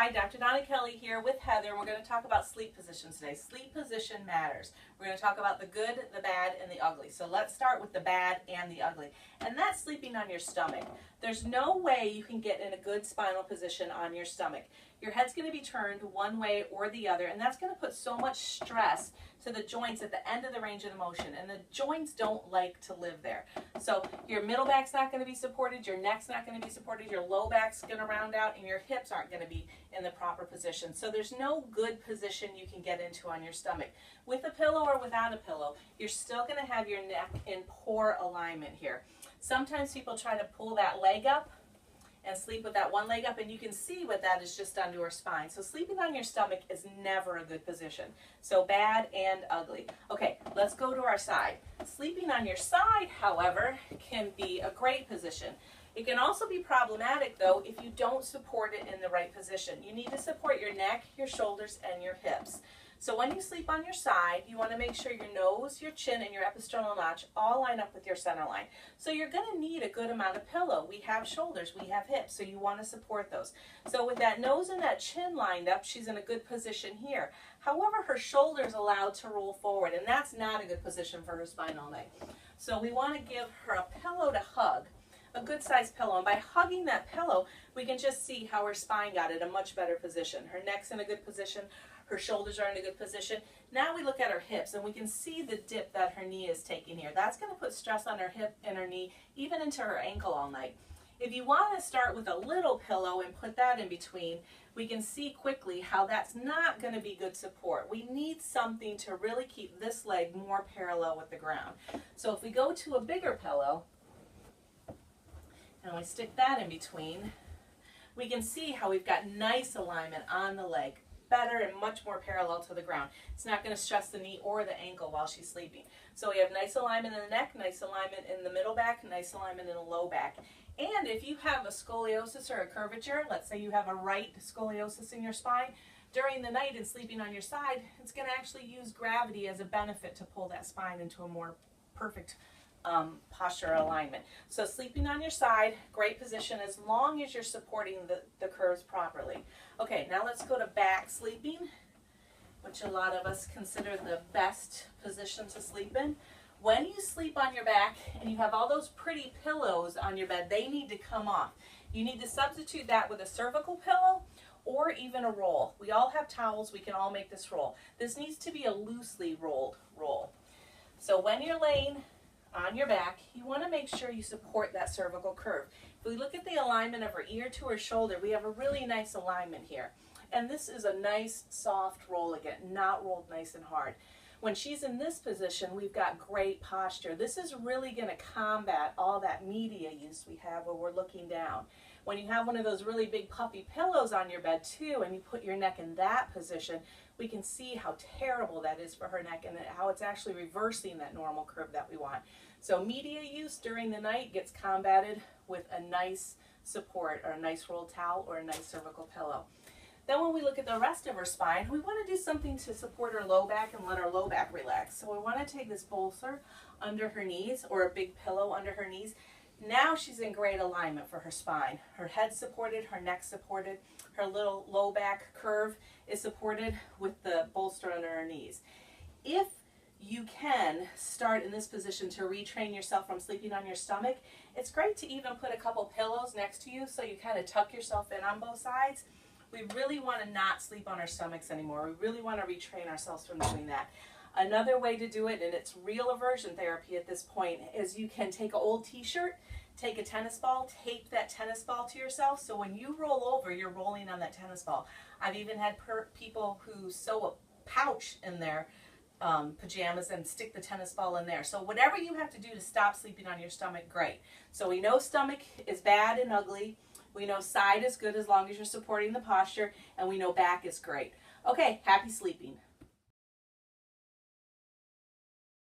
Hi, Dr. Donna Kelly here with Heather, and we're going to talk about sleep positions today. Sleep position matters. We're going to talk about the good, the bad, and the ugly. So let's start with the bad and the ugly. And that's sleeping on your stomach. There's no way you can get in a good spinal position on your stomach. Your head's going to be turned one way or the other, and that's going to put so much stress to the joints at the end of the range of the motion, and the joints don't like to live there. So your middle back's not going to be supported, your neck's not going to be supported, your low back's going to round out, and your hips aren't going to be in the proper position. So there's no good position you can get into on your stomach. With a pillow or without a pillow, you're still going to have your neck in poor alignment here. Sometimes people try to pull that leg up and sleep with that one leg up, and you can see what that is just done to her spine. So sleeping on your stomach is never a good position. So bad and ugly. Okay, let's go to our side. Sleeping on your side, however, can be a great position. It can also be problematic, though, if you don't support it in the right position. You need to support your neck, your shoulders, and your hips. So when you sleep on your side, you want to make sure your nose, your chin, and your episternal notch all line up with your center line. So you're going to need a good amount of pillow. We have shoulders, we have hips, so you want to support those. So with that nose and that chin lined up, she's in a good position here. However, her shoulder's allowed to roll forward, and that's not a good position for her spine all night. So we want to give her a pillow to hug, a good sized pillow, and by hugging that pillow, we can just see how her spine got in a much better position. Her neck's in a good position. Her shoulders are in a good position. Now we look at her hips, and we can see the dip that her knee is taking here. That's going to put stress on her hip and her knee, even into her ankle all night. If you want to start with a little pillow and put that in between, we can see quickly how that's not going to be good support. We need something to really keep this leg more parallel with the ground. So if we go to a bigger pillow, and we stick that in between, we can see how we've got nice alignment on the leg. Better and much more parallel to the ground. It's not going to stress the knee or the ankle while she's sleeping. So we have nice alignment in the neck, nice alignment in the middle back, nice alignment in the low back. And if you have a scoliosis or a curvature, let's say you have a right scoliosis in your spine, during the night and sleeping on your side, it's going to actually use gravity as a benefit to pull that spine into a more perfect posture alignment. So sleeping on your side, great position as long as you're supporting the curves properly. Okay, now let's go to back sleeping, which a lot of us consider the best position to sleep in. When you sleep on your back and you have all those pretty pillows on your bed, they need to come off. You need to substitute that with a cervical pillow or even a roll. We all have towels, we can all make this roll. This needs to be a loosely rolled roll. So when you're laying on your back, you want to make sure you support that cervical curve. If we look at the alignment of her ear to her shoulder, we have a really nice alignment here. And this is a nice soft roll again, not rolled nice and hard. When she's in this position, we've got great posture. This is really going to combat all that media use we have where we're looking down. When you have one of those really big puffy pillows on your bed too, and you put your neck in that position, we can see how terrible that is for her neck and how it's actually reversing that normal curve that we want. So media use during the night gets combated with a nice support or a nice rolled towel or a nice cervical pillow. Then when we look at the rest of her spine, we want to do something to support her low back and let her low back relax. So we want to take this bolster under her knees or a big pillow under her knees. Now she's in great alignment for her spine. Her head supported, her neck supported, her little low back curve is supported with the bolster under her knees. If you can start in this position to retrain yourself from sleeping on your stomach, it's great to even put a couple pillows next to you so you kind of tuck yourself in on both sides. We really want to not sleep on our stomachs anymore. We really want to retrain ourselves from doing that. Another way to do it, and it's real aversion therapy at this point, is you can take an old t-shirt, take a tennis ball, tape that tennis ball to yourself, so when you roll over, you're rolling on that tennis ball. I've even had people who sew a pouch in their pajamas and stick the tennis ball in there. So whatever you have to do to stop sleeping on your stomach, great. So we know stomach is bad and ugly. We know side is good as long as you're supporting the posture, and we know back is great. Okay, happy sleeping.